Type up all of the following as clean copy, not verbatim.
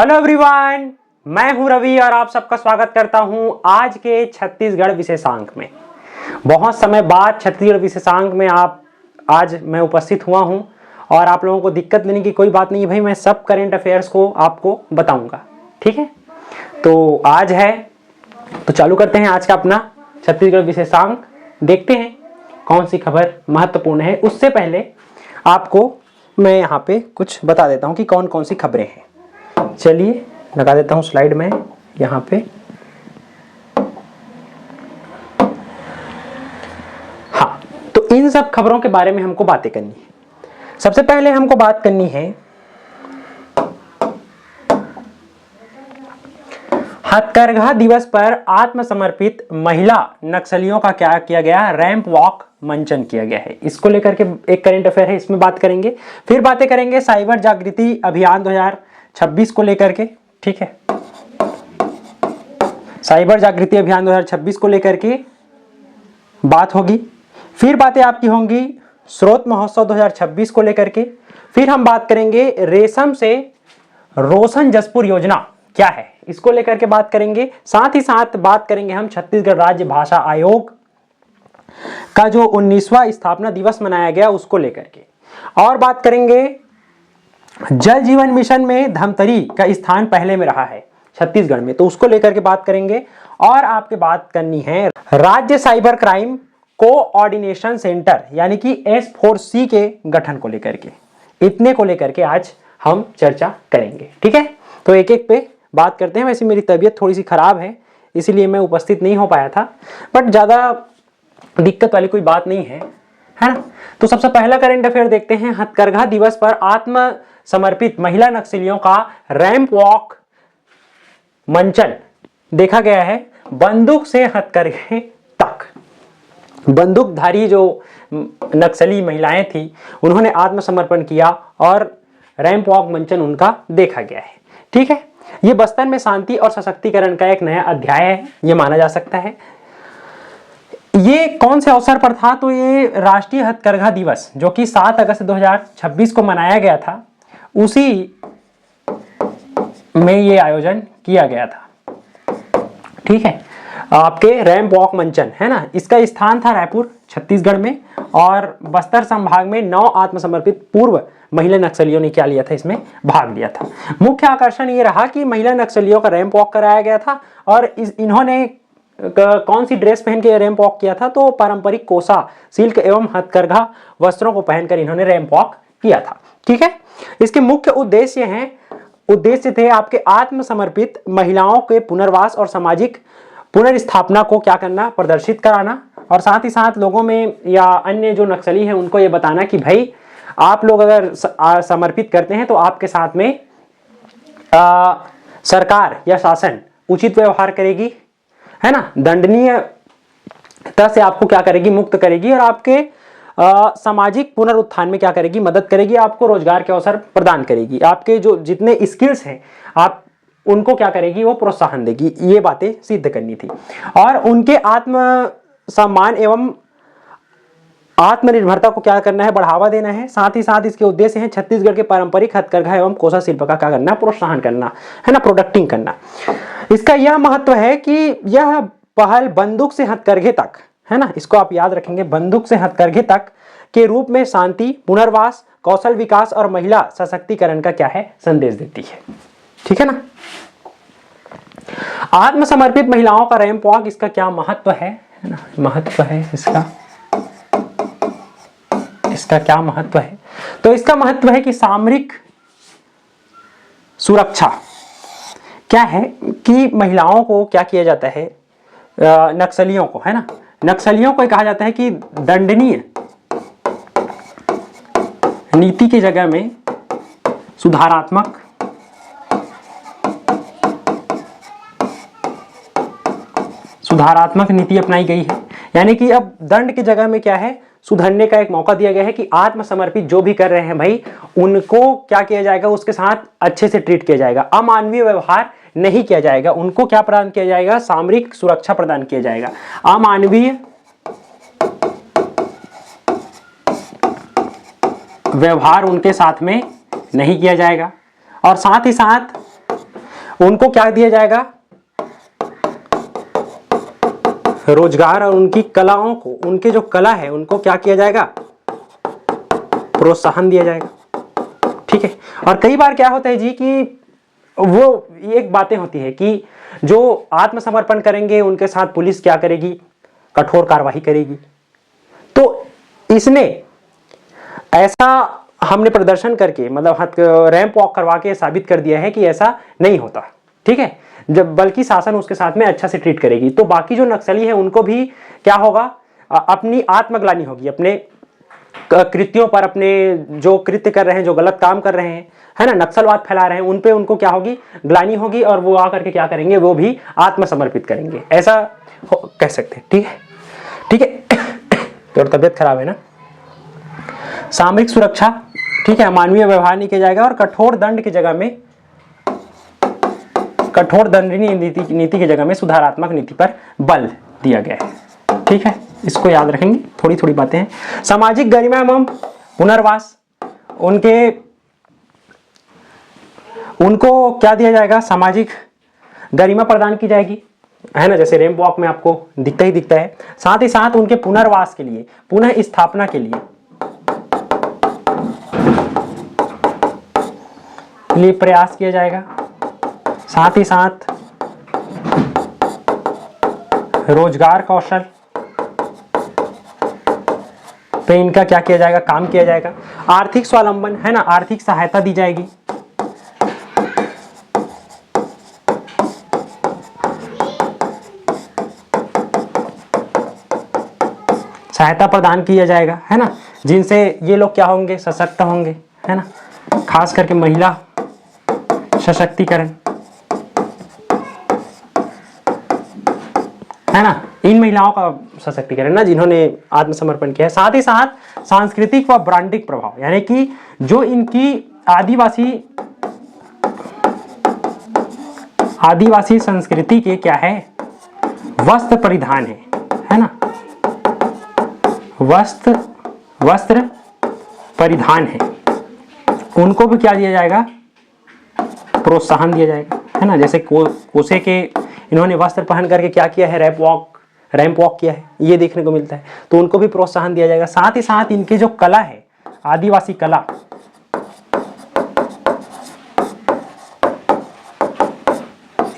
Hello everyone, मैं हूं रवि और आप सबका स्वागत करता हूं आज के छत्तीसगढ़ विशेषांक में। बहुत समय बाद छत्तीसगढ़ विशेषांक में आज मैं उपस्थित हुआ हूं और आप लोगों को दिक्कत लेने की कोई बात नहीं है भाई, मैं सब करंट अफेयर्स को आपको बताऊंगा। ठीक है, तो आज है तो चालू करते हैं आज का अपना छत्तीसगढ़ विशेषांक। देखते हैं कौन सी खबर महत्वपूर्ण है। उससे पहले आपको मैं यहाँ पे कुछ बता देता हूँ कि कौन कौन सी खबरें हैं। चलिए लगा देता हूं स्लाइड में यहां पे। हाँ, तो इन सब खबरों के बारे में हमको बातें करनी है। सबसे पहले हमको बात करनी है हथकरघा दिवस पर आत्मसमर्पित महिला नक्सलियों का क्या किया गया, रैंप वॉक मंचन किया गया है। इसको लेकर के एक करंट अफेयर है, इसमें बात करेंगे। फिर बातें करेंगे साइबर जागृति अभियान 2026 को लेकर के। ठीक है, साइबर जागृति अभियान 2026 को लेकर के बात होगी। फिर बातें आपकी होंगी स्रोत महोत्सव 2026 को लेकर के। फिर हम बात करेंगे रेशम से रोशन जसपुर योजना क्या है, इसको लेकर के बात करेंगे। साथ ही साथ बात करेंगे हम छत्तीसगढ़ राज्य भाषा आयोग का जो 19वां स्थापना दिवस मनाया गया उसको लेकर के। और बात करेंगे जल जीवन मिशन में धमतरी का स्थान पहले में रहा है छत्तीसगढ़ में, तो उसको लेकर के बात करेंगे। और आपके बात करनी है राज्य साइबर क्राइम कोऑर्डिनेशन सेंटर यानी कि S4C के गठन को लेकर के। इतने को लेकर के आज हम चर्चा करेंगे। ठीक है, तो एक एक पे बात करते हैं। वैसे मेरी तबीयत थोड़ी सी खराब है इसीलिए मैं उपस्थित नहीं हो पाया था, बट ज्यादा दिक्कत वाली कोई बात नहीं है ना। तो सबसे पहला करंट अफेयर देखते हैं। हथकरघा दिवस पर आत्म समर्पित महिला नक्सलियों का रैंप वॉक मंचन देखा गया है। बंदूक से हथकरघे तक, बंदूकधारी जो नक्सली महिलाएं थी उन्होंने आत्मसमर्पण किया और रैंप वॉक मंचन उनका देखा गया है। ठीक है, यह बस्तर में शांति और सशक्तिकरण का एक नया अध्याय है, यह माना जा सकता है। ये कौन से अवसर पर था, तो ये राष्ट्रीय हथकरघा दिवस जो कि 7 अगस्त 2026 को मनाया गया था, उसी में ये आयोजन किया गया था। ठीक है, आपके रैंप वॉक मंचन है ना, इसका स्थान था रायपुर छत्तीसगढ़ में और बस्तर संभाग में 9 आत्मसमर्पित पूर्व महिला नक्सलियों ने क्या लिया था, इसमें भाग लिया था। मुख्य आकर्षण ये रहा कि महिला नक्सलियों का रैंप वॉक कराया गया था और इन्होंने कौन सी ड्रेस पहन के रैंप वॉक किया था, तो पारंपरिक कोसा सिल्क एवं हथकरघा वस्त्रों को पहनकर इन्होंने रैंप वॉक किया था। ठीक है, इसके मुख्य उद्देश्य थे आपके आत्मसमर्पित महिलाओं के पुनर्वास और सामाजिक पुनर्स्थापना को क्या करना, प्रदर्शित कराना, और साथ ही साथ लोगों में या अन्य जो नक्सली हैं उनको ये बताना कि भाई आप लोग अगर समर्पित करते हैं तो आपके साथ में सरकार या शासन उचित व्यवहार करेगी, है ना, दंडनीय तरह से आपको क्या करेगी, मुक्त करेगी और आपके सामाजिक पुनरुत्थान में क्या करेगी, मदद करेगी, आपको रोजगार के अवसर प्रदान करेगी, आपके जो जितने स्किल्स हैं आप उनको क्या करेगी, वो प्रोत्साहन देगी। ये बातें सिद्ध करनी थी और उनके आत्म सम्मान एवं आत्मनिर्भरता को क्या करना है, बढ़ावा देना है। साथ ही साथ इसके उद्देश्य हैं छत्तीसगढ़ के पारंपरिक हथकरघा एवं कोसा शिल्प का क्या करना, प्रोत्साहन करना, है ना, प्रोडक्टिंग करना। इसका यह महत्व है कि यह पहल बंदूक से हथकरघे तक, है ना, इसको आप याद रखेंगे, बंदूक से हथकरघे तक के रूप में शांति, पुनर्वास, कौशल विकास और महिला सशक्तिकरण का क्या है, संदेश देती है। ठीक है ना। आत्मसमर्पित महिलाओं का रैंप वॉक, इसका क्या महत्व है ना, महत्व है इसका क्या महत्व है, तो इसका महत्व है कि सामरिक सुरक्षा क्या है कि महिलाओं को क्या किया जाता है, नक्सलियों को, है ना, नक्सलियों को कहा जाता है कि दंडनीय नीति की जगह में सुधारात्मक नीति अपनाई गई है। यानी कि अब दंड की जगह में क्या है, सुधरने का एक मौका दिया गया है कि आत्मसमर्पित जो भी कर रहे हैं भाई उनको क्या किया जाएगा, उसके साथ अच्छे से ट्रीट किया जाएगा, अमानवीय व्यवहार नहीं किया जाएगा, उनको क्या प्रदान किया जाएगा, सामरिक सुरक्षा प्रदान किया जाएगा, अमानवीय व्यवहार उनके साथ में नहीं किया जाएगा। और साथ ही साथ उनको क्या दिया जाएगा, रोजगार, और उनकी कलाओं को, उनके जो कला है उनको क्या किया जाएगा, प्रोत्साहन दिया जाएगा। ठीक है। और कई बार क्या होता है जी कि वो एक बातें होती है कि जो आत्मसमर्पण करेंगे उनके साथ पुलिस क्या करेगी, कठोर कार्रवाई करेगी। तो इसमें ऐसा हमने प्रदर्शन करके, मतलब रैंप वॉक करवा के साबित कर दिया है कि ऐसा नहीं होता। ठीक है। जब बल्कि शासन उसके साथ में अच्छा से ट्रीट करेगी, तो बाकी जो नक्सली है उनको भी क्या होगा, अपनी आत्मग्लानि होगी अपने कृत्यों पर, अपने जो कृत्य कर रहे हैं, जो गलत काम कर रहे हैं, है ना, नक्सलवाद फैला रहे हैं, उन पे उनको क्या होगी, ग्लानि होगी, और वो आकर के क्या करेंगे, वो भी आत्मसमर्पित करेंगे, ऐसा कह सकते हैं। ठीक है। ठीक है। तो तबियत खराब है ना। सामरिक सुरक्षा, ठीक है, मानवीय व्यवहार नहीं किया जाएगा, और कठोर दंड की जगह में, कठोर दंडनीय नीति की जगह में सुधारात्मक नीति पर बल दिया गया है। ठीक है, इसको याद रखेंगे, थोड़ी थोड़ी बातें हैं। सामाजिक गरिमा एवं पुनर्वास, उनको क्या दिया जाएगा, सामाजिक गरिमा प्रदान की जाएगी, है ना, जैसे रैंप वॉक में आपको दिखता ही दिखता है। साथ ही साथ उनके पुनर्वास के लिए, पुनः स्थापना के लिए प्रयास किया जाएगा। साथ ही साथ रोजगार कौशल पे इनका क्या किया जाएगा, काम किया जाएगा। आर्थिक स्वावलंबन, है ना, आर्थिक सहायता दी जाएगी। सहायता प्रदान किया जाएगा, है ना, जिनसे ये लोग क्या होंगे, सशक्त होंगे, है ना, खास करके महिला सशक्तिकरण, है ना, इन महिलाओं का सशक्तिकरण ना, जिन्होंने आत्मसमर्पण किया है। साथ ही साथ सांस्कृतिक व ब्रांडिक प्रभाव, यानी कि जो इनकी आदिवासी संस्कृति के क्या है, वस्त्र परिधान है ना, वस्त्र परिधान है, उनको भी क्या दिया जाएगा, प्रोत्साहन दिया जाएगा, है ना। जैसे कोसे के इन्होंने वस्त्र पहन करके क्या किया है, रैंप वॉक किया है, ये देखने को मिलता है, तो उनको भी प्रोत्साहन दिया जाएगा। साथ ही साथ इनके जो कला है, आदिवासी कला,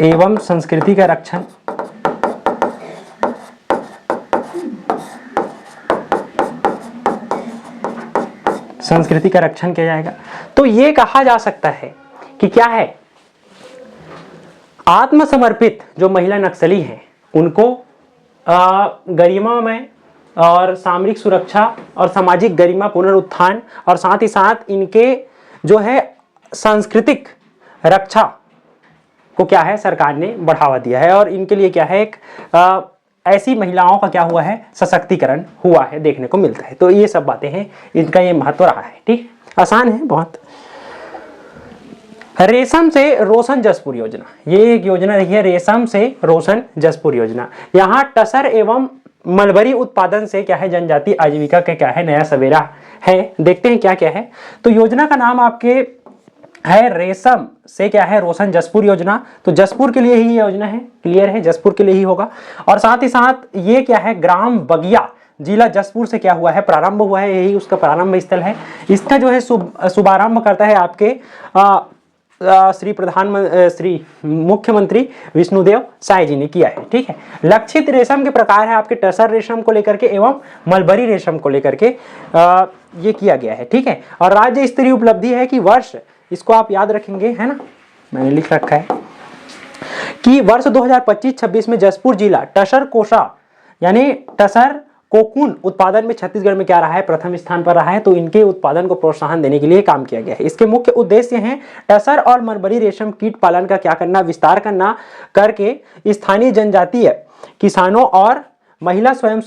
एवं संस्कृति का रक्षण, संस्कृति का रक्षण किया जाएगा। तो ये कहा जा सकता है कि क्या है, आत्मसमर्पित जो महिला नक्सली हैं उनको गरिमा में और सामरिक सुरक्षा और सामाजिक गरिमा पुनरुत्थान, और साथ ही साथ इनके जो है सांस्कृतिक रक्षा को क्या है, सरकार ने बढ़ावा दिया है, और इनके लिए क्या है, एक ऐसी महिलाओं का क्या हुआ है, सशक्तिकरण हुआ है, देखने को मिलता है। तो ये सब बातें हैं, इनका ये महत्व रहा है। ठीक, आसान है बहुत। रेशम से रोशन जसपुर योजना, ये एक योजना रही है, रेशम से रोशन जसपुर योजना। यहाँ टसर एवं मलबरी उत्पादन से क्या है, जनजाति आजीविका का क्या है, नया सवेरा है। देखते हैं क्या क्या है। तो योजना का नाम आपके है रेशम से क्या है, रोशन जसपुर योजना। तो जसपुर के लिए ही योजना है, क्लियर है, जसपुर के लिए ही होगा। और साथ ही साथ ये क्या है, ग्राम बगिया जिला जसपुर से क्या हुआ है, प्रारंभ हुआ है, यही उसका प्रारंभ स्थल है। इसका जो है शुभारंभ करता है आपके श्री मुख्यमंत्री विष्णुदेव साय जी ने किया है। ठीक है। लक्षित रेशम के प्रकार है आपके टसर रेशम को लेकर के एवं मलबरी रेशम को लेकर के ये किया गया है। ठीक है। और राज्य स्तरीय उपलब्धि है कि वर्ष, इसको आप याद रखेंगे, है ना, मैंने लिख रखा है कि वर्ष 2025-26 में जसपुर जिला टसर कोसा यानी टसर कोकून उत्पादन में छत्तीसगढ़ में क्या रहा है, प्रथम स्थान पर रहा है। तो इनके उत्पादन को प्रोत्साहन देने के लिए काम किया गया है। इसके मुख्य उद्देश्य हैं टसर और मलबरी रेशम कीट पालन का क्या करना, विस्तार करना करके स्थानीय जनजातीय किसानों और महिला स्वयं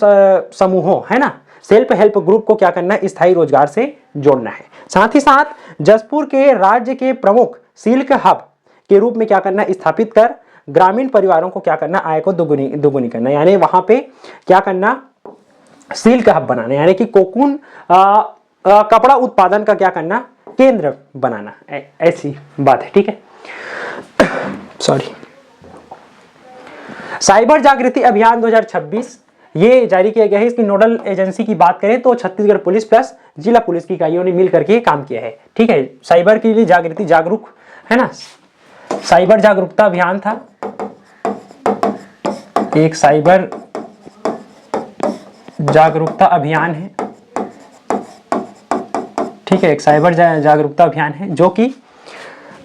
समूहों, है ना, सेल्फ हेल्प ग्रुप को क्या करना है, स्थायी रोजगार से जोड़ना है। साथ ही साथ जसपुर के राज्य के प्रमुख सिल्क हब के रूप में क्या करना, स्थापित कर ग्रामीण परिवारों को क्या करना, आय को दुगुनी करना, यानी वहां पे क्या करना, सिल्क हब बनाना, यानी कि कोकून कपड़ा उत्पादन का क्या करना, केंद्र बनाना, ऐसी बात है। ठीक है। सॉरी, साइबर जागृति अभियान 2026 ये जारी किया गया है। इसकी नोडल एजेंसी की बात करें तो छत्तीसगढ़ पुलिस प्लस जिला पुलिस की इकाइयों ने मिल करके काम किया है। ठीक है, साइबर के लिए जागृति जागरूक है ना, साइबर जागरूकता अभियान था, एक साइबर जागरूकता अभियान है। ठीक है, एक साइबर जागरूकता अभियान है जो कि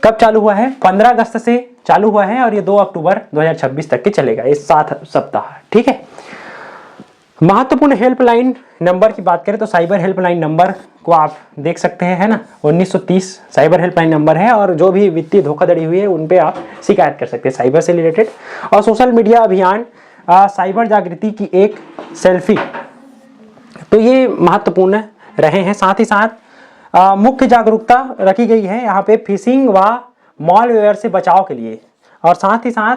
कब चालू हुआ है, 15 अगस्त से चालू हुआ है और ये 2 अक्टूबर 2026 तक के चलेगा, इस 7 सप्ताह। ठीक है, महत्वपूर्ण हेल्पलाइन नंबर की बात करें तो साइबर हेल्पलाइन नंबर को आप देख सकते हैं, है ना, 1930 साइबर हेल्पलाइन नंबर है और जो भी वित्तीय धोखाधड़ी हुई है उन पे आप शिकायत कर सकते हैं साइबर से रिलेटेड। और सोशल मीडिया अभियान साइबर जागृति की एक सेल्फी, तो ये महत्वपूर्ण रहे हैं। साथ ही साथ मुख्य जागरूकता रखी गई है यहाँ पे फिशिंग व मॉलवेयर से बचाव के लिए, और साथ ही साथ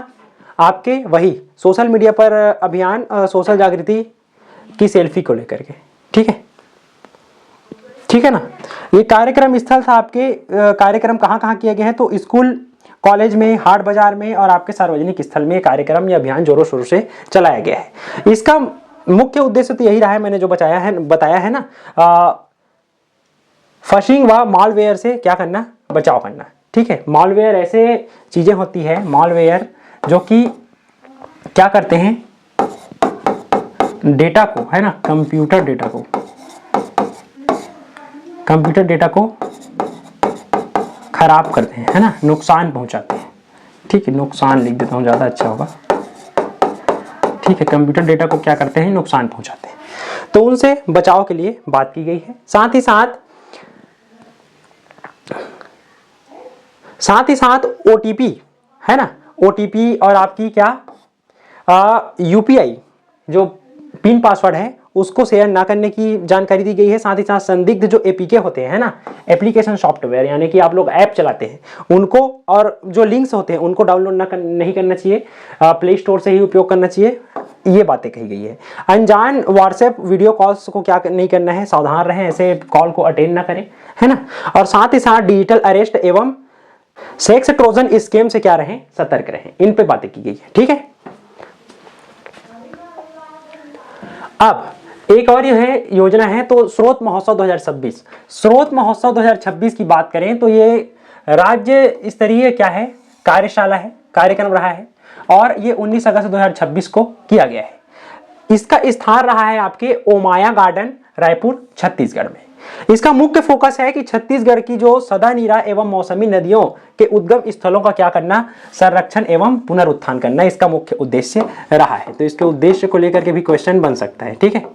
आपके वही सोशल मीडिया पर अभियान सोशल जागृति की सेल्फी को लेकर के। ठीक है, ठीक है ना। ये कार्यक्रम स्थल था आपके, कार्यक्रम कहाँ कहाँ किए गए हैं तो स्कूल कॉलेज में, हाट बाजार में और आपके सार्वजनिक स्थल में कार्यक्रम या अभियान जोरों शोरों से चलाया गया है। इसका मुख्य उद्देश्य तो यही रहा है, मैंने जो बताया है ना, फिशिंग व मालवेयर से क्या करना, बचाव करना। ठीक है, मालवेयर ऐसे चीजें होती है, मालवेयर जो कि क्या करते हैं, डेटा को, है ना, कंप्यूटर डेटा को खराब करते हैं, है ना, नुकसान पहुंचाते हैं। ठीक है, नुकसान लिख देता हूं, ज्यादा अच्छा होगा। ठीक है, कंप्यूटर डेटा को क्या करते हैं, नुकसान पहुंचाते हैं, तो उनसे बचाव के लिए बात की गई है। साथ ही साथ ओटीपी, है ना, ओटीपी और आपकी क्या यूपीआई जो पिन पासवर्ड है उसको शेयर ना करने की जानकारी दी गई है। साथ ही साथ संदिग्ध जो एपीके होते हैं ना, एप्लीकेशन सॉफ्टवेयर, यानी कि आप लोग ऐप चलाते हैं उनको, और जो लिंक्स होते हैं उनको डाउनलोड नहीं करना चाहिए, प्ले स्टोर से ही उपयोग करना चाहिए, ये बातें कही गई है। अनजान व्हाट्सएप वीडियो कॉल्स को क्या नहीं करना है, सावधान रहें, ऐसे कॉल को अटेंड ना करें, है ना। और साथ ही साथ डिजिटल अरेस्ट एवं सेक्स ट्रोजन स्कैम से क्या रहें, सतर्क रहें, इन पे बातें की गई है। ठीक है, अब एक और यह है योजना है तो स्रोत महोत्सव 2026। स्रोत महोत्सव 2026 की बात करें तो ये राज्य स्तरीय क्या है, कार्यशाला है, कार्यक्रम रहा है और ये 19 अगस्त 2026 को किया गया है। इसका स्थान रहा है आपके ओमाया गार्डन, रायपुर, छत्तीसगढ़ में। इसका मुख्य फोकस है कि छत्तीसगढ़ की जो सदानीरा एवं मौसमी नदियों के उद्गम स्थलों का क्या करना, संरक्षण एवं पुनरुत्थान करना, इसका मुख्य उद्देश्य रहा है। तो इसके उद्देश्य को लेकर के भी क्वेश्चन बन सकता है। ठीक है,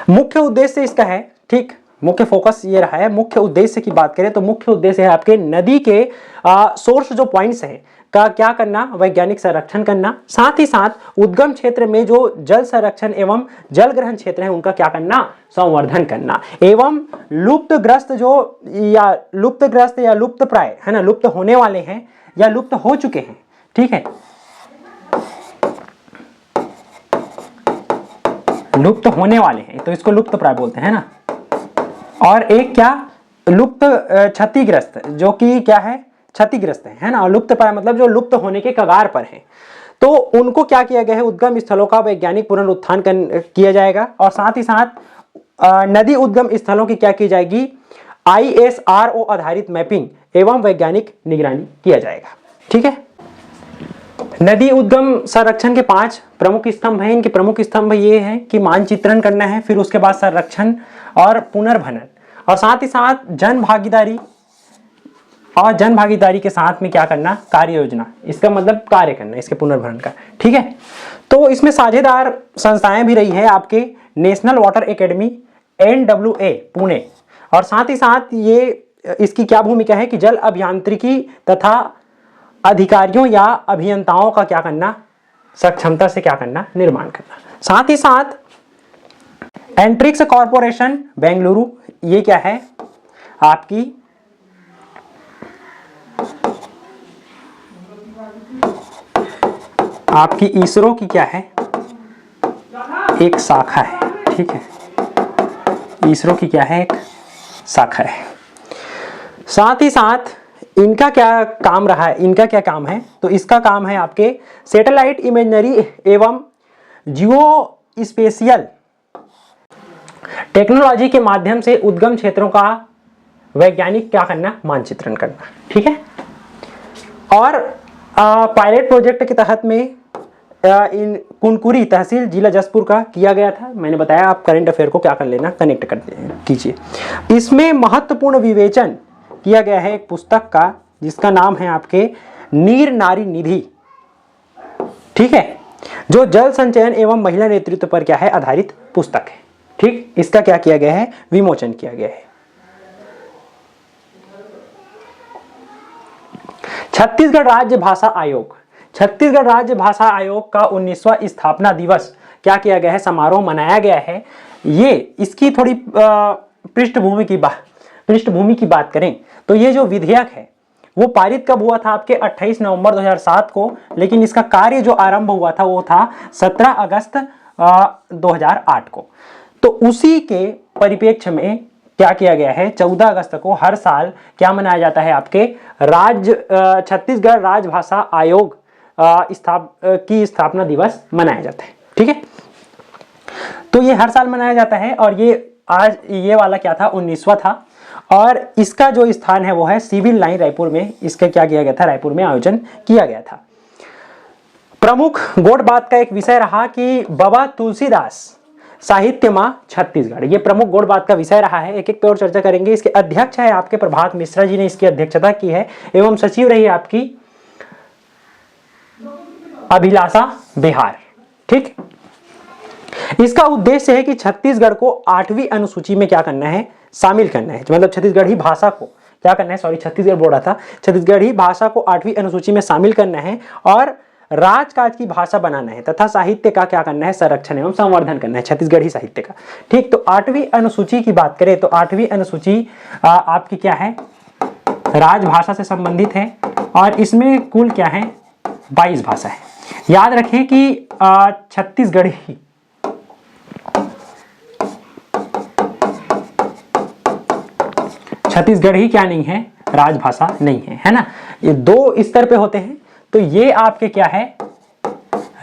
मुख्य उद्देश्य इसका है, ठीक, मुख्य फोकस ये रहा है। मुख्य उद्देश्य की बात करें तो मुख्य उद्देश्य है आपके नदी के सोर्स जो पॉइंट्स हैं का क्या करना, वैज्ञानिक संरक्षण करना, साथ ही साथ उद्गम क्षेत्र में जो जल संरक्षण एवं जल ग्रहण क्षेत्र है उनका क्या करना, संवर्धन करना, एवं लुप्तग्रस्त या लुप्त प्राय, है ना, लुप्त होने वाले हैं या लुप्त हो चुके हैं। ठीक है, लुप्त होने वाले हैं तो इसको लुप्त प्राय बोलते हैं ना। और एक क्या, लुप्त क्षतिग्रस्त, जो कि क्या है, क्षतिग्रस्त है ना। और लुप्त प्राय मतलब जो लुप्त होने के कगार पर हैं, तो उनको क्या किया गया है, उद्गम स्थलों का वैज्ञानिक पुनरुत्थान किया जाएगा। और साथ ही साथ नदी उद्गम स्थलों की क्या की जाएगी, ISRO आधारित मैपिंग एवं वैज्ञानिक निगरानी किया जाएगा। ठीक है, नदी उद्गम संरक्षण के 5 प्रमुख स्तंभ हैं। इनके प्रमुख स्तंभ ये हैं कि मानचित्रण करना है, फिर उसके बाद संरक्षण और पुनर्भरण, और साथ ही साथ जन भागीदारी, और जन भागीदारी के साथ में क्या करना, कार्य योजना, इसका मतलब कार्य करना इसके पुनर्भरण का। ठीक है, तो इसमें साझेदार संस्थाएं भी रही है आपके national water academy, NWA Pune, और साथ ही साथ ये इसकी क्या भूमिका है कि जल अभियांत्रिकी तथा अधिकारियों या अभियंताओं का क्या करना, सक्षमता से क्या करना, निर्माण करना। साथ ही साथ एंट्रिक्स कॉर्पोरेशन बेंगलुरु, ये क्या है आपकी इसरो की क्या है, एक शाखा है। ठीक है, इसरो की क्या है, एक शाखा है। साथ ही साथ इनका क्या काम रहा है, इनका क्या काम है, तो इसका काम है आपके सैटेलाइट इमेजरी एवं जियो स्पेशियल टेक्नोलॉजी के माध्यम से उद्गम क्षेत्रों का वैज्ञानिक क्या करना, मानचित्रण करना। ठीक है। और पायलट प्रोजेक्ट के तहत में इन कुनकुरी तहसील जिला जसपुर का किया गया था। मैंने बताया आप करंट अफेयर को क्या कर लेना, कनेक्ट कर कीजिए। इसमें महत्वपूर्ण विवेचन किया गया है एक पुस्तक का जिसका नाम है आपके नीर नारी निधि। ठीक है, जो जल संचयन एवं महिला नेतृत्व पर क्या है, आधारित पुस्तक है। ठीक, इसका क्या किया गया है, विमोचन किया गया है। छत्तीसगढ़ राज्य भाषा आयोग, छत्तीसगढ़ राज्य भाषा आयोग का 19वां स्थापना दिवस क्या किया गया है, समारोह मनाया गया है। ये इसकी थोड़ी पृष्ठभूमि की बात करें तो ये जो विधेयक है वो पारित कब हुआ था आपके 28 नवंबर 2007 को, लेकिन इसका कार्य जो आरंभ हुआ था वो था 17 अगस्त 2008 को। तो उसी के परिप्रेक्ष्य में क्या किया गया है, 14 अगस्त को हर साल क्या मनाया जाता है, आपके छत्तीसगढ़ राजभाषा आयोग की स्थापना दिवस मनाया जाता है। ठीक है, तो ये हर साल मनाया जाता है और ये वाला क्या था, 19वां था। और इसका जो स्थान है वो है सिविल लाइन रायपुर में। इसका क्या किया गया था, रायपुर में आयोजन किया गया था। प्रमुख गौड़ बात का एक विषय रहा कि बाबा तुलसीदास साहित्य मां छत्तीसगढ़, ये प्रमुख गौड़ बात का विषय रहा है। एक एक पे और चर्चा करेंगे। इसके अध्यक्ष है आपके प्रभात मिश्रा जी ने इसकी अध्यक्षता की है एवं सचिव रही आपकी अभिलाषा बिहार। ठीक, इसका उद्देश्य है कि छत्तीसगढ़ को 8वीं अनुसूची में क्या करना है, शामिल करना है। मतलब छत्तीसगढ़ी भाषा को क्या करना है, सॉरी छत्तीसगढ़ बोल रहा था, छत्तीसगढ़ी भाषा को 8वीं अनुसूची में शामिल करना है और राजकाज की भाषा बनाना है तथा साहित्य का क्या करना है, संरक्षण एवं संवर्धन करना है छत्तीसगढ़ी साहित्य का। ठीक, तो 8वीं अनुसूची की बात करें तो 8वीं अनुसूची आपकी क्या है, राजभाषा से संबंधित है और इसमें कुल क्या है, 22 भाषा है। याद रखें कि छत्तीसगढ़ी क्या नहीं है, राजभाषा नहीं है ना। ये 2 स्तर पे होते हैं। तो ये आपके क्या है,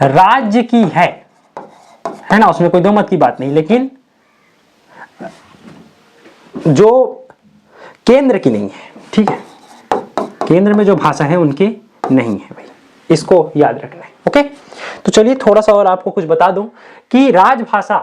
राज्य की है ना, उसमें कोई दो मत की बात नहीं, लेकिन जो केंद्र की नहीं है। ठीक है, केंद्र में जो भाषा है उनके नहीं है भाई, इसको याद रखना है। ओके, तो चलिए थोड़ा सा और आपको कुछ बता दूं कि राजभाषा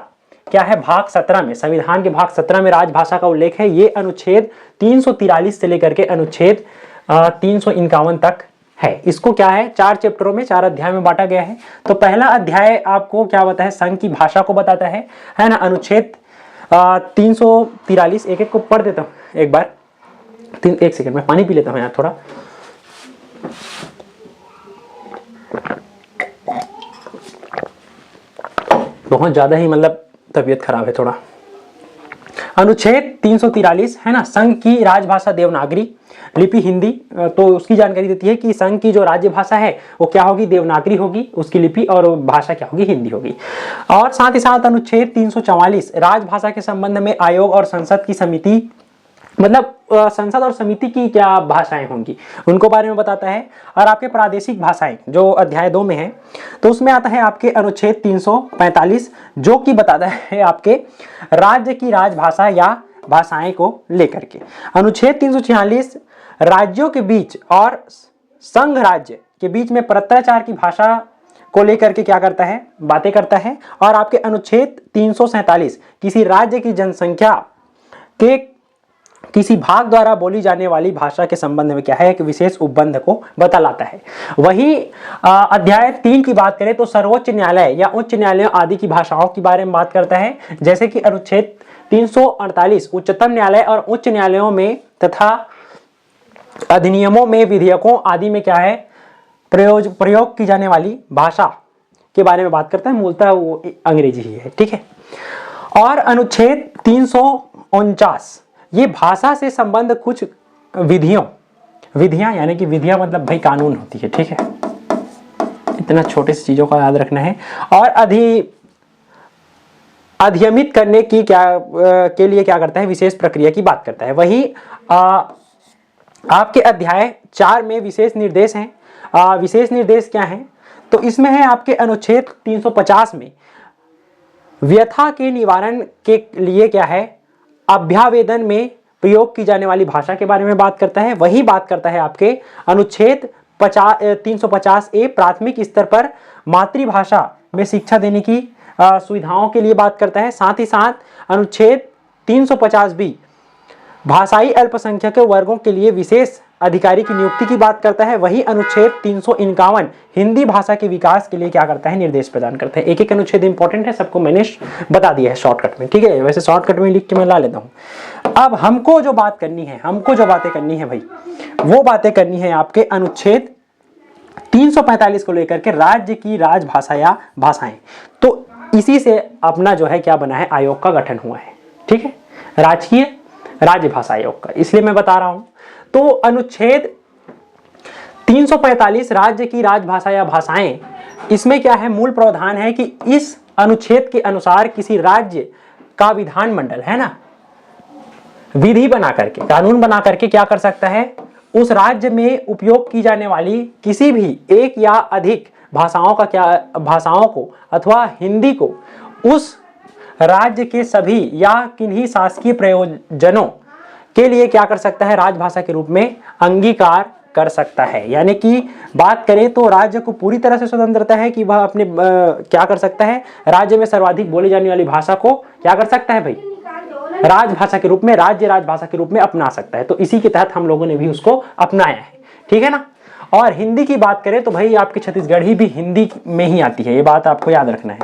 क्या है, भाग 17 में, संविधान के भाग 17 में राजभाषा का उल्लेख है। ये अनुच्छेद 343 से लेकर के अनुच्छेद 351 तक है। इसको क्या है, 4 चैप्टरों में, 4 अध्याय में बांटा गया है। तो पहला अध्याय आपको क्या बताता है, संघ की भाषा को बताता है ना। अनुच्छेद 343, एक एक को पढ़ देता हूं एक बार। एक सेकंड में पानी पी लेता हूं यार थोड़ा। बहुत ज्यादा ही मतलब तबीयत खराब है थोड़ा। अनुच्छेद 343 है ना, संघ की राजभाषा देवनागरी लिपि हिंदी। तो उसकी जानकारी देती है कि संघ की जो राज्य भाषा है वो क्या होगी, देवनागरी होगी उसकी लिपि, और भाषा क्या होगी, हिंदी होगी। और साथ ही साथ अनुच्छेद 344 राजभाषा के संबंध में आयोग और संसद की समिति, मतलब संसद और समिति की क्या भाषाएं होंगी उनको बारे में बताता है। और आपके प्रादेशिक भाषाएं जो अध्याय 2 में है, तो उसमें आता है आपके अनुच्छेद 345 जो कि बताता है आपके राज्य की राजभाषा या भाषाएं को लेकर के। अनुच्छेद 346 राज्यों के बीच और संघ राज्य के बीच में पत्राचार की भाषा को लेकर के क्या करता है, बातें करता है। और आपके अनुच्छेद 347 किसी राज्य की जनसंख्या के किसी भाग द्वारा बोली जाने वाली भाषा के संबंध में क्या है, एक विशेष उपबंध को बतलाता है। वहीं अध्याय 3 की बात करें तो सर्वोच्च न्यायालय या उच्च न्यायालय आदि की भाषाओं के बारे में बात करता है। जैसे कि अनुच्छेद 348 उच्चतम न्यायालय और उच्च न्यायालयों में तथा अधिनियमों में, विधेयकों आदि में क्या है, प्रयोग की जाने वाली भाषा के बारे में बात करता है। मूलतः वो अंग्रेजी ही है। ठीक है, और अनुच्छेद 349 ये भाषा से संबंध कुछ विधियां यानी कि विधियां मतलब भाई कानून होती है। ठीक है, इतना छोटे से चीजों का याद रखना है। और अधियमित करने की के लिए क्या करता है, विशेष प्रक्रिया की बात करता है। वही आपके अध्याय 4 में विशेष निर्देश हैं। विशेष निर्देश क्या हैं? तो इसमें है आपके अनुच्छेद 350 में व्यथा के निवारण के लिए क्या है, अभ्यावेदन में प्रयोग की जाने वाली भाषा के बारे में बात करता है। वही बात करता है आपके अनुच्छेद 350A प्राथमिक स्तर पर मातृभाषा में शिक्षा देने की सुविधाओं के लिए बात करता है। साथ ही साथ अनुच्छेद 350B भाषाई अल्पसंख्यक वर्गों के लिए विशेष अधिकारी की नियुक्ति की बात करता है। वही अनुच्छेद 351 हिंदी भाषा के विकास के लिए क्या करता है, निर्देश प्रदान करता है। एक एक अनुच्छेद इंपॉर्टेंट है, सबको मैंने बता दिया है शॉर्टकट में, ठीक है। वैसे शॉर्टकट में लिख के मैं ला लेता हूँ। अब हमको जो बात करनी है, हमको जो बातें करनी है भाई, वो बातें करनी है आपके अनुच्छेद 345 को लेकर के राज्य की राजभाषा या भाषाएं। तो इसी से अपना जो है क्या बना है, आयोग का गठन हुआ है, ठीक है, राजकीय राज्य भाषा आयोग का, इसलिए मैं बता रहा हूं। तो अनुच्छेद 345 राज्य की राजभाषा या भाषाएं, इसमें क्या है, मूल प्रावधान है कि इस अनुच्छेद के अनुसार किसी राज्य का विधानमंडल है ना, विधि बना करके, कानून बना करके क्या कर सकता है, उस राज्य में उपयोग की जाने वाली किसी भी एक या अधिक भाषाओं को अथवा हिंदी को उस राज्य के सभी या किन्हीं शासकीय प्रयोजनों के लिए क्या कर सकता है, राजभाषा के रूप में अंगीकार कर सकता है। यानी कि बात करें तो राज्य को पूरी तरह से स्वतंत्रता है कि वह अपने क्या कर सकता है, राज्य में सर्वाधिक बोली जाने वाली भाषा को क्या कर सकता है भाई, राजभाषा के रूप में, राज्य राजभाषा के रूप में अपना सकता है। तो इसी के तहत हम लोगों ने भी उसको अपनाया है, ठीक है ना। और हिंदी की बात करें तो भाई आपकी छत्तीसगढ़ी भी हिंदी में ही आती है, ये बात आपको याद रखना है,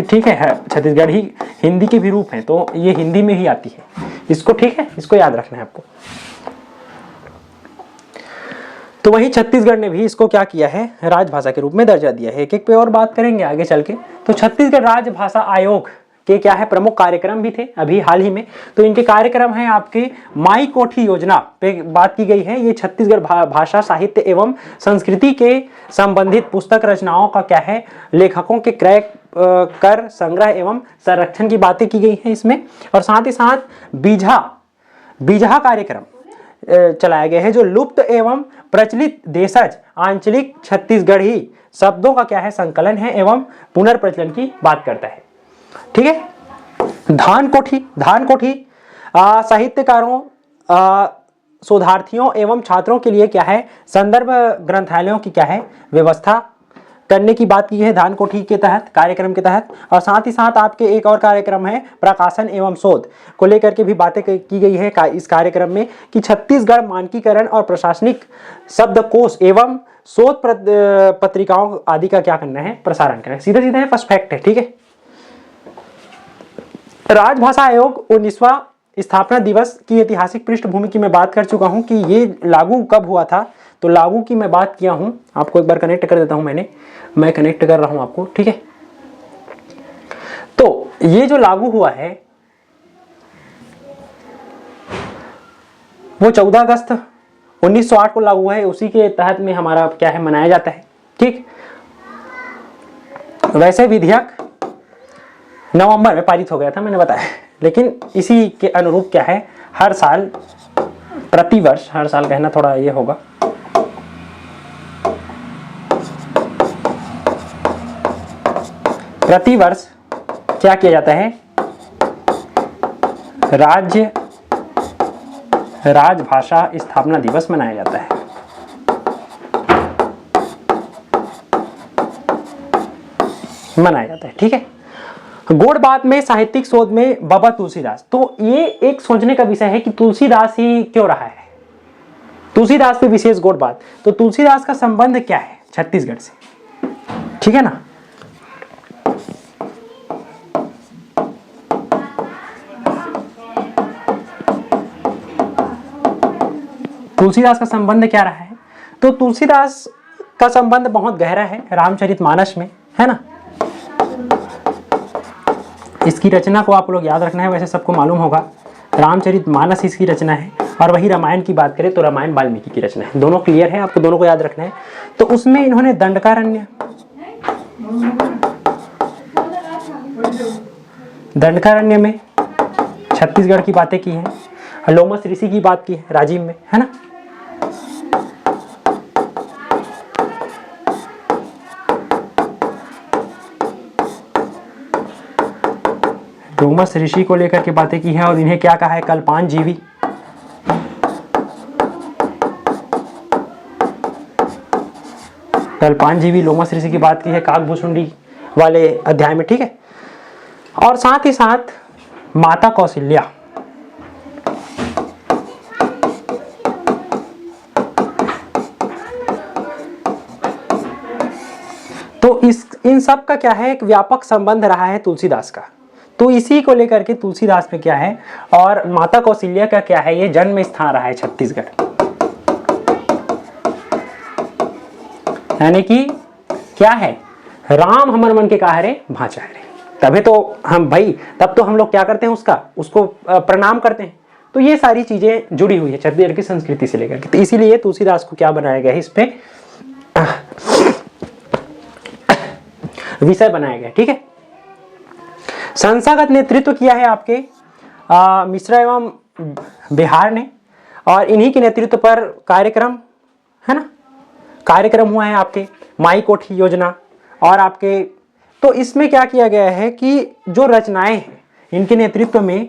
ठीक है। छत्तीसगढ़ी हिंदी के भी रूप हैं, तो ये हिंदी में ही आती है, इसको, ठीक है, इसको याद रखना है आपको। तो वही छत्तीसगढ़ ने भी इसको क्या किया है, राजभाषा के रूप में दर्जा दिया है। एक एक पे और बात करेंगे आगे चल के। तो छत्तीसगढ़ राजभाषा आयोग के क्या है, प्रमुख कार्यक्रम भी थे अभी हाल ही में। तो इनके कार्यक्रम हैं आपके माई कोठी योजना पे बात की गई है। ये छत्तीसगढ़ भाषा साहित्य एवं संस्कृति के संबंधित पुस्तक रचनाओं का क्या है, लेखकों के क्रय कर संग्रह एवं संरक्षण की बातें की गई हैं इसमें। और साथ ही साथ बीझा कार्यक्रम चलाया गया है, जो लुप्त एवं प्रचलित देशज आंचलिक छत्तीसगढ़ी शब्दों का क्या है, संकलन है एवं पुनर्प्रचलन की बात करता है, ठीक है। धान कोठी साहित्यकारों, शोधार्थियों एवं छात्रों के लिए क्या है, संदर्भ ग्रंथालयों की क्या है, व्यवस्था करने की बात की है धान कोठी के तहत, कार्यक्रम के तहत। और साथ ही साथ आपके एक और कार्यक्रम है प्रकाशन एवं शोध को लेकर के भी बातें की गई है इस कार्यक्रम में, कि छत्तीसगढ़ मानकीकरण और प्रशासनिक शब्दकोश एवं शोध पत्रिकाओं आदि का क्या करना है, प्रसारण करना है। सीधा सीधा है, फर्स्ट फैक्ट है, ठीक है। राजभाषा आयोग 19वां स्थापना दिवस की ऐतिहासिक पृष्ठभूमि की मैं बात कर चुका हूं कि ये लागू कब हुआ था। तो लागू की मैं बात किया हूं, आपको एक बार कनेक्ट कर देता हूं, मैं कनेक्ट कर रहा हूं आपको, ठीक है। तो ये जो लागू हुआ है वो 14 अगस्त 1908 को लागू हुआ है, उसी के तहत में हमारा क्या है, मनाया जाता है, ठीक। वैसे विधेयक नवंबर में पारित हो गया था, मैंने बताया, लेकिन इसी के अनुरूप क्या है, हर साल प्रतिवर्ष, हर साल कहना थोड़ा ये होगा, प्रतिवर्ष क्या किया जाता है, राजभाषा स्थापना दिवस मनाया जाता है। ठीक है। गौड़बात में साहित्यिक शोध में बाबा तुलसीदास, तो ये एक सोचने का विषय है कि तुलसीदास ही क्यों रहा है, तुलसीदास पे विशेष गौड़बात। तो तुलसीदास का संबंध क्या है छत्तीसगढ़ से, ठीक है ना। तुलसीदास का संबंध क्या रहा है, तो तुलसीदास का संबंध बहुत गहरा है रामचरितमानस में, है ना। इसकी रचना को आप लोग याद रखना है, वैसे सबको मालूम होगा रामचरितमानस इसकी रचना है। और वही रामायण की बात करें तो रामायण वाल्मीकि की रचना है, दोनों क्लियर है, आपको दोनों को याद रखना है। तो उसमें इन्होंने दंडकारण्य में छत्तीसगढ़ की बातें की हैं। लोमस ऋषि की बात की है राजीव में, है ना। लोमस ऋषि को लेकर के बातें की है और इन्हें क्या कहा है, कल्पांत जीवी। कल्पांत जीवी लोमस ऋषि की बात की है काकभूषुंडी वाले अध्याय में, ठीक है। और साथ ही साथ माता कौशल्या, तो इन सब का क्या है, एक व्यापक संबंध रहा है तुलसीदास का। तो इसी को लेकर के तुलसीदास में क्या है, और माता कौशल्या का क्या है, ये जन्म स्थान रहा है छत्तीसगढ़, यानी कि क्या है, राम हमर मन के कहा रे भांचा है रे। तभी तो हम भाई, तब तो हम लोग क्या करते हैं, उसको प्रणाम करते हैं। तो ये सारी चीजें जुड़ी हुई है छत्तीसगढ़ की संस्कृति से लेकर के। तो इसीलिए तुलसीदास को क्या बनाया गया है, इस पे विषय बनाया गया, ठीक है। संस्थागत नेतृत्व किया है आपके मिश्रा एवं बिहार ने, और इन्हीं के नेतृत्व पर कार्यक्रम, है ना, कार्यक्रम हुआ है आपके माई कोठी योजना। और आपके तो इसमें क्या किया गया है कि जो रचनाएं हैं इनके नेतृत्व में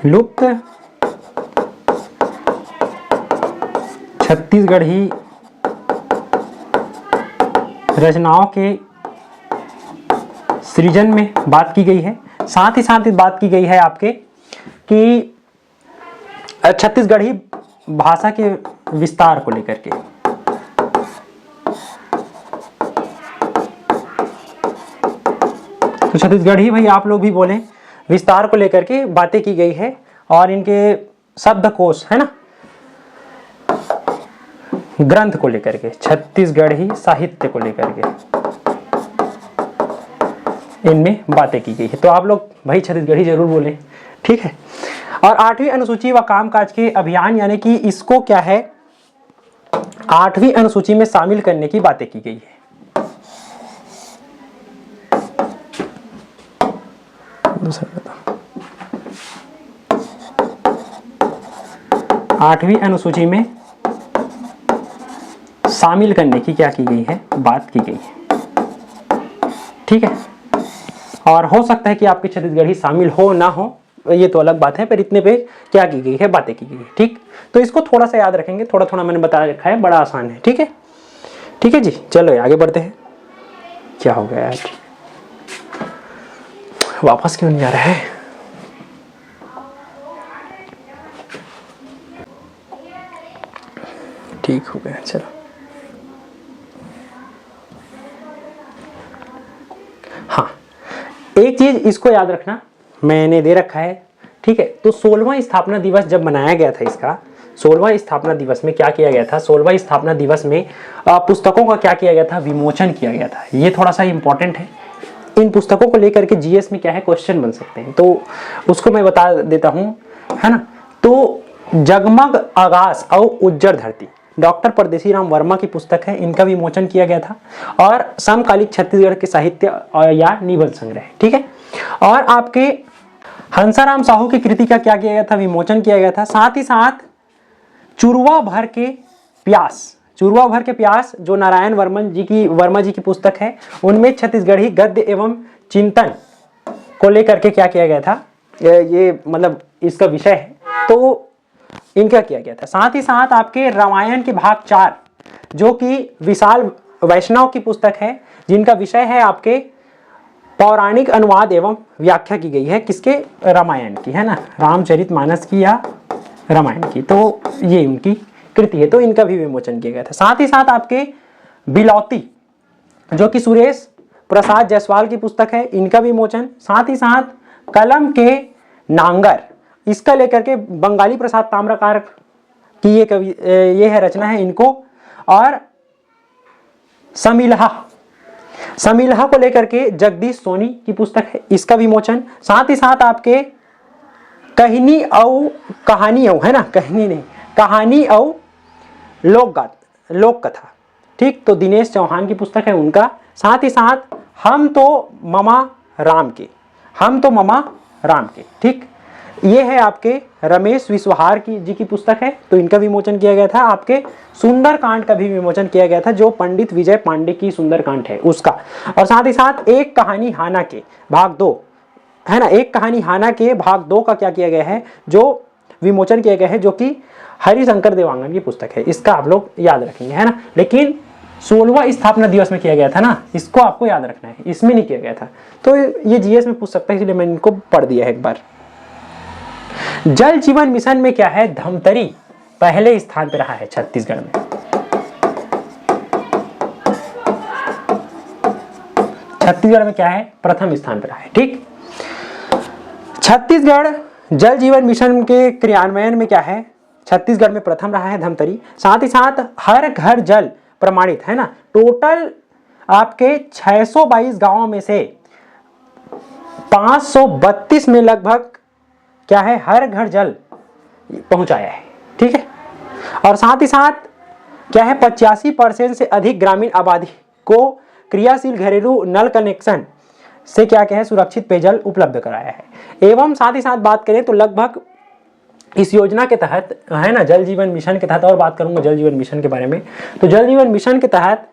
लुप्त छत्तीसगढ़ी रचनाओं के सृजन में बात की गई है। साथ ही साथ बात की गई है आपके कि छत्तीसगढ़ी भाषा के विस्तार को लेकर के। तो छत्तीसगढ़ी भाई आप लोग भी बोलें, विस्तार को लेकर के बातें की गई है, और इनके शब्दकोश, है ना, ग्रंथ को लेकर के, छत्तीसगढ़ी साहित्य को लेकर के इनमें बातें की गई है। तो आप लोग भाई छत्तीसगढ़ी जरूर बोलें, ठीक है। और 8वीं अनुसूची व कामकाज के अभियान, यानी कि इसको क्या है, 8वीं अनुसूची में शामिल करने की बातें की गई है। दूसरा 8वीं अनुसूची में शामिल करने की क्या की गई है, बात की गई है, ठीक है। और हो सकता है कि आपकी छत्तीसगढ़ी शामिल हो ना हो, ये तो अलग बात है, पर इतने पे क्या की गई है, बातें की गई है, ठीक। तो इसको थोड़ा सा याद रखेंगे, थोड़ा थोड़ा मैंने बता रखा है, बड़ा आसान है, ठीक है। ठीक है जी, चलो आगे बढ़ते हैं। क्या हो गया यार, वापस क्यों नहीं आ रहा है? ठीक हो गया, चलो। हाँ, एक चीज इसको याद रखना, मैंने दे रखा है, ठीक है। तो 16वां स्थापना दिवस जब मनाया गया था, इसका 16वां स्थापना दिवस में क्या किया गया था, 16वां स्थापना दिवस में पुस्तकों का क्या किया गया था, विमोचन किया गया था। ये थोड़ा सा इंपॉर्टेंट है, इन पुस्तकों को लेकर के जीएस में क्या है, क्वेश्चन बन सकते हैं, तो उसको मैं बता देता हूं, है ना। तो जगमग आकाश और उज्जर धरती, डॉक्टर परदेसी राम वर्मा की पुस्तक है, इनका विमोचन किया गया था। और समकालिक छत्तीसगढ़ के साहित्य या निबंध संग्रह, ठीक है। और आपके हंसाराम साहू की कृति का क्या किया गया था, विमोचन किया गया था। साथ ही साथ चुरवा भर के प्यास, चुरवा भर के प्यास जो नारायण वर्मा जी की पुस्तक है, उनमें छत्तीसगढ़ी गद्य एवं चिंतन को लेकर के क्या किया गया था, ये मतलब इसका विषय है, तो इनका किया गया था। साथ ही साथ आपके रामायण के भाग 4 जो कि विशाल वैष्णव की पुस्तक है, जिनका विषय है आपके पौराणिक अनुवाद एवं व्याख्या की गई है, किसके, रामायण की, है ना, रामचरितमानस की या रामायण की, तो ये उनकी कृति है, तो इनका भी विमोचन किया गया था। साथ ही साथ आपके बिलौती जो कि सुरेश प्रसाद जायसवाल की पुस्तक है, इनका विमोचन। साथ ही साथ कलम के नांगर, इसका लेकर के बंगाली प्रसाद ताम्रकार की ये है रचना है इनको। और समीलहा को लेकर के जगदीश सोनी की पुस्तक है, इसका विमोचन। साथ ही साथ आपके कहानी औ, है ना, कहानी औ लोक कथा, ठीक, तो दिनेश चौहान की पुस्तक है उनका। साथ ही साथ हम तो ममा राम के, हम तो ममा राम के। ठीक, ये है आपके रमेश विश्वहार की जी की पुस्तक है, तो इनका विमोचन किया गया था। आपके सुंदरकांड का भी विमोचन किया गया था, जो पंडित विजय पांडे की सुंदरकांड है उसका। और साथ ही साथ एक कहानी हाना के भाग 2 है ना, एक कहानी हाना के भाग 2 का क्या किया गया है, जो विमोचन किया गया है, जो कि हरिशंकर देवांगन की पुस्तक है। इसका आप लोग याद रखेंगे, है ना। लेकिन 16वां स्थापना दिवस में किया गया था ना, इसको आपको याद रखना है, इसमें नहीं किया गया था। तो ये जीएस में पूछ सकता है, इसलिए मैंने इनको पढ़ दिया है एक बार। जल जीवन मिशन में क्या है, धमतरी पहले स्थान पर रहा है छत्तीसगढ़ में। छत्तीसगढ़ में क्या है, प्रथम स्थान पर रहा है। ठीक, छत्तीसगढ़ जल जीवन मिशन के क्रियान्वयन में क्या है, छत्तीसगढ़ में प्रथम रहा है धमतरी। साथ ही साथ हर घर जल प्रमाणित है ना, टोटल आपके 622 गांवों में से 532 में लगभग क्या है, हर घर जल पहुंचाया है। ठीक है, और साथ ही साथ क्या है, 85% से अधिक ग्रामीण आबादी को क्रियाशील घरेलू नल कनेक्शन से क्या है, सुरक्षित पेयजल उपलब्ध कराया है। एवं साथ ही साथ बात करें तो लगभग इस योजना के तहत है ना, जल जीवन मिशन के तहत, और बात करूंगा जल जीवन मिशन के बारे में, तो जल जीवन मिशन के तहत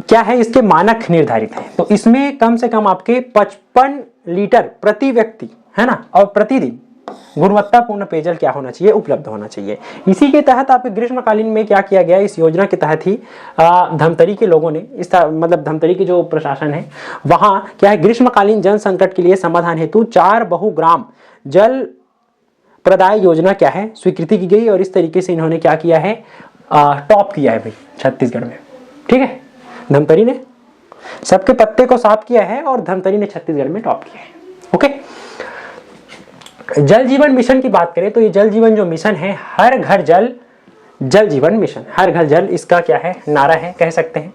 क्या है, इसके मानक निर्धारित हैं। तो इसमें कम से कम आपके 55 लीटर प्रति व्यक्ति है ना, और प्रतिदिन गुणवत्तापूर्ण पेयजल क्या होना चाहिए, उपलब्ध होना चाहिए। इसी के तहत आपके ग्रीष्मकालीन में क्या किया गया, इस योजना के तहत ही धमतरी के लोगों ने, इस मतलब धमतरी के जो प्रशासन है वहां क्या है, ग्रीष्मकालीन जल संकट के लिए समाधान हेतु 4 बहुग्राम जल प्रदाय योजना क्या है, स्वीकृति की गई। और इस तरीके से इन्होंने क्या किया है, टॉप किया है भाई छत्तीसगढ़ में। ठीक है, धमतरी ने सबके पत्ते को साफ किया है और धमतरी ने छत्तीसगढ़ में टॉप किया है। ओके, जल जीवन मिशन की बात करें तो ये जल जीवन जो मिशन है, हर घर जल, जल जीवन मिशन, हर घर जल, इसका क्या है, नारा है कह सकते हैं।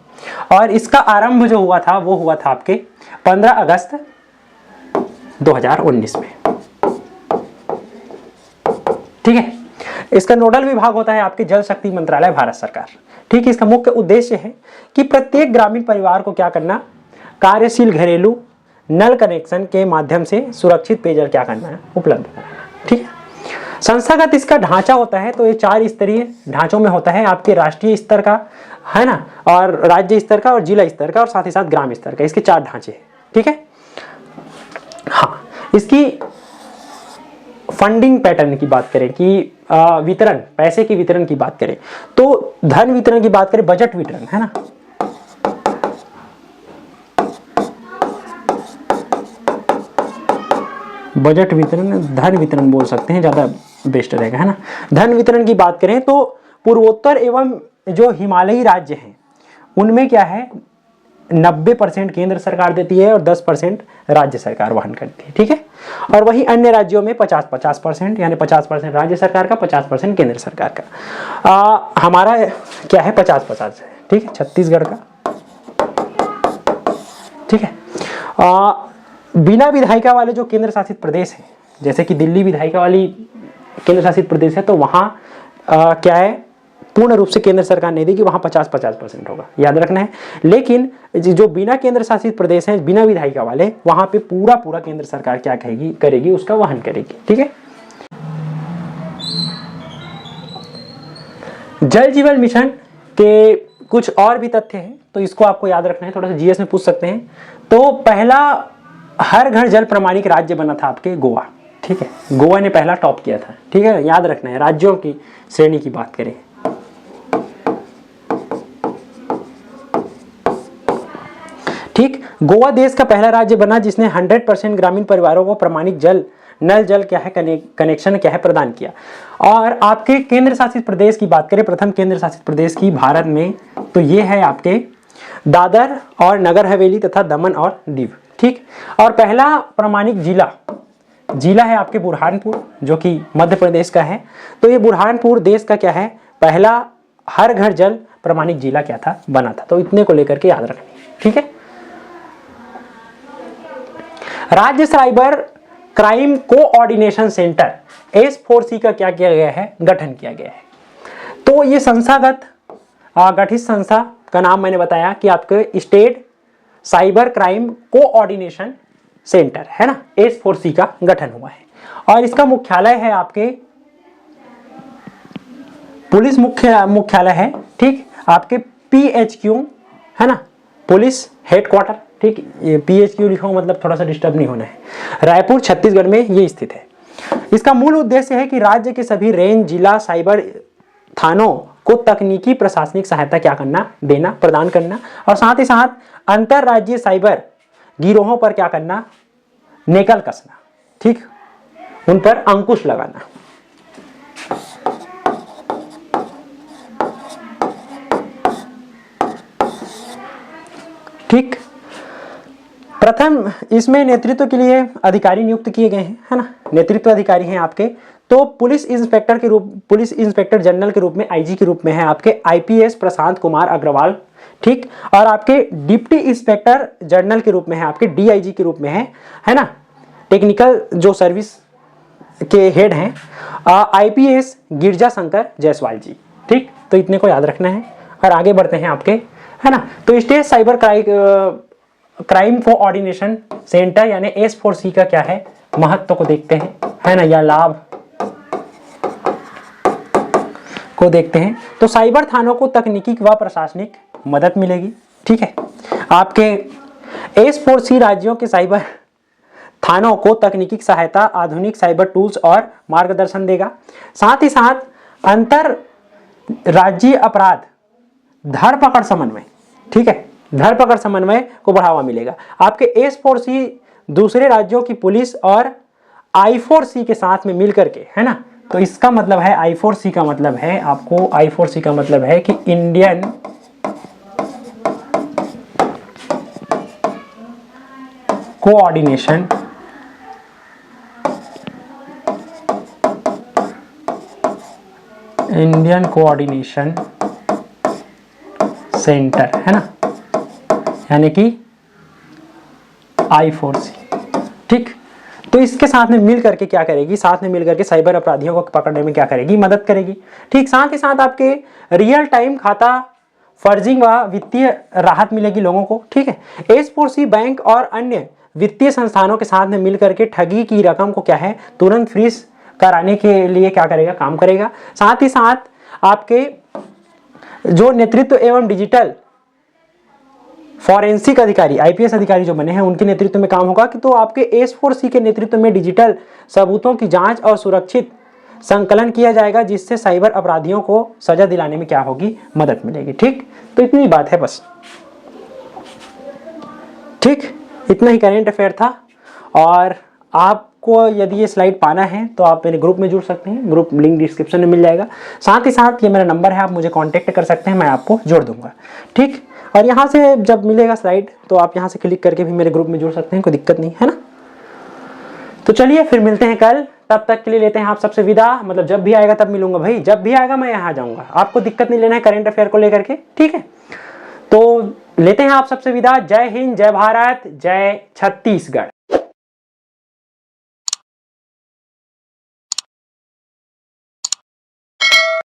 और इसका आरंभ जो हुआ था वो हुआ था आपके 15 अगस्त 2019 में। ठीक है, इसका नोडल विभाग होता है आपके जल शक्ति मंत्रालय, भारत सरकार। ठीक है, इसका मुख्य उद्देश्य है कि प्रत्येक ग्रामीण परिवार को क्या करना, कार्यशील घरेलू नल कनेक्शन के माध्यम से सुरक्षित पेयजल क्या करना है, उपलब्ध कराना। ठीक है, संस्थागत इसका ढांचा होता है, तो ये 4 स्तरीय ढांचों में होता है, आपके राष्ट्रीय स्तर का है ना, और राज्य स्तर का, और जिला स्तर का, और साथ ही साथ ग्राम स्तर का, इसके 4 ढांचे हैं। ठीक है, हाँ, इसकी फंडिंग पैटर्न की बात करें कि वितरण, पैसे की वितरण की बात करें तो धन वितरण की बात करें, बजट वितरण है ना, बजट वितरण, धन वितरण बोल सकते हैं, ज्यादा बेस्ट रहेगा है ना। धन वितरण की बात करें तो पूर्वोत्तर एवं जो हिमालयी राज्य हैं उनमें क्या है, 90% केंद्र सरकार देती है और 10% राज्य सरकार वहन करती है। ठीक है, और वहीं अन्य राज्यों में 50-50%, यानी 50% राज्य सरकार का, 50% केंद्र सरकार का। हमारा क्या है, 50-50 है। ठीक है, छत्तीसगढ़ का। ठीक है, बिना विधायिका वाले जो केंद्र शासित प्रदेश हैं, जैसे कि दिल्ली विधायिका वाली केंद्र शासित प्रदेश है, तो वहां क्या है, पूर्ण रूप से केंद्र सरकार नहीं देगी, वहां 50-50% होगा, याद रखना है। लेकिन जो बिना केंद्र शासित प्रदेश हैं, बिना विधायिका वाले, वहां पे पूरा केंद्र सरकार क्या करेगी, उसका वहन करेगी। ठीक है, जल जीवन मिशन के कुछ और भी तथ्य हैं, तो इसको आपको याद रखना है, थोड़ा सा जीएस में पूछ सकते हैं। तो पहला हर घर जल प्रमाणिक राज्य बना था आपके गोवा। ठीक है, गोवा ने पहला टॉप किया था। ठीक है, याद रखना है, राज्यों की श्रेणी की बात करें। ठीक, गोवा देश का पहला राज्य बना जिसने 100% ग्रामीण परिवारों को प्रमाणिक जल, नल जल क्या है, कनेक्शन क्या है, प्रदान किया। और आपके केंद्र शासित प्रदेश की बात करें, प्रथम केंद्र शासित प्रदेश की भारत में, तो ये है आपके दादर और नगर हवेली तथा दमन और दीव। ठीक, और पहला प्रमाणिक जिला है आपके बुरहानपुर, जो कि मध्य प्रदेश का है। तो ये बुरहानपुर देश का क्या है, पहला हर घर जल प्रमाणिक जिला क्या था, बना था। तो इतने को लेकर के याद रखनी। ठीक है, राज्य cyber crime coordination centre S4C का क्या किया गया है, गठन किया गया है। तो ये संस्थागत गठित संस्था का नाम मैंने बताया कि आपके state cyber crime coordination centre, है ना, S4C का गठन हुआ है। और इसका मुख्यालय है आपके पुलिस मुख्यालय है, ठीक, आपके PHQ, है ना, पुलिस हेडक्वार्टर, ठीक, ये PHQ लिखा हो मतलब थोड़ा सा डिस्टर्ब नहीं होना है, रायपुर छत्तीसगढ़ में ये स्थित है। इसका मूल उद्देश्य है कि राज्य के सभी रेंज, जिला साइबर थानों को तकनीकी प्रशासनिक सहायता क्या करना, देना, प्रदान करना, और साथ ही साथ अंतरराज्यीय साइबर गिरोहों पर क्या करना, नेकल कसना, ठीक, उन पर अंकुश लगाना। ठीक, प्रथम इसमें नेतृत्व के लिए अधिकारी नियुक्त किए गए हैं, है ना, नेतृत्व अधिकारी हैं आपके, तो पुलिस इंस्पेक्टर जनरल के रूप में, IG के रूप में है आपके IPS प्रशांत कुमार अग्रवाल, ठीक, और आपके डिप्टी इंस्पेक्टर जनरल के रूप में है आपके DIG के रूप में है ना, टेक्निकल जो सर्विस के हेड हैं IPS गिरजा शंकर जायसवाल जी, ठीक, तो इतने को याद रखना है। और आगे बढ़ते हैं आपके, है ना, तो state cyber crime coordination centre यानी S4C का क्या है, महत्व को देखते हैं, है ना, या लाभ को देखते हैं। तो साइबर थानों को तकनीकी व प्रशासनिक मदद मिलेगी, ठीक है, आपके S4C राज्यों के साइबर थानों को तकनीकी सहायता, आधुनिक साइबर टूल्स और मार्गदर्शन देगा। साथ ही साथ अंतर राज्यीय अपराध धरपकड़ समन्वय, ठीक है, धरपकड़ समन्वय को बढ़ावा मिलेगा। आपके S4C दूसरे राज्यों की पुलिस और I4C के साथ में मिलकर के, है ना, तो इसका मतलब है I4C का मतलब है आपको, I4C का मतलब है कि इंडियन कोऑर्डिनेशन सेंटर, है ना, यानी कि I4C, ठीक, तो इसके साथ में मिल करके क्या करेगी, साथ में मिल करके साइबर अपराधियों को पकड़ने में क्या करेगी, मदद करेगी, ठीक। साथ ही साथ आपके रियल टाइम खाता फर्जिंग व वित्तीय राहत मिलेगी लोगों को, ठीक है। S4C बैंक और अन्य वित्तीय संस्थानों के साथ में मिल करके ठगी की रकम को क्या है, तुरंत फ्रीज कराने के लिए क्या करेगा, काम करेगा। साथ ही साथ आपके जो नेतृत्व एवं डिजिटल फॉरेंसिक अधिकारी, IPS अधिकारी जो बने हैं, उनके नेतृत्व में काम होगा कि तो आपके S4C के नेतृत्व में डिजिटल सबूतों की जांच और सुरक्षित संकलन किया जाएगा, जिससे साइबर अपराधियों को सजा दिलाने में क्या होगी, मदद मिलेगी, ठीक। तो इतनी बात है बस, ठीक, इतना ही करेंट अफेयर था। और आपको यदि ये स्लाइड पाना है तो आप मेरे ग्रुप में जुड़ सकते हैं, ग्रुप लिंक डिस्क्रिप्शन में मिल जाएगा। साथ ही साथ ये मेरा नंबर है, आप मुझे कांटेक्ट कर सकते हैं, मैं आपको जोड़ दूंगा, ठीक। और यहाँ से जब मिलेगा स्लाइड तो आप यहाँ से क्लिक करके भी मेरे ग्रुप में जुड़ सकते हैं, कोई दिक्कत नहीं है ना। तो चलिए फिर मिलते हैं कल, तब तक के लिए लेते हैं आप सबसे विदा। मतलब जब भी आएगा तब मिलूंगा भाई, जब भी आएगा मैं यहाँ आ जाऊंगा, आपको दिक्कत नहीं लेना है करेंट अफेयर को लेकर के, ठीक है। तो लेते हैं आप सबसे विदा। जय हिंद, जय भारत, जय छत्तीसगढ़।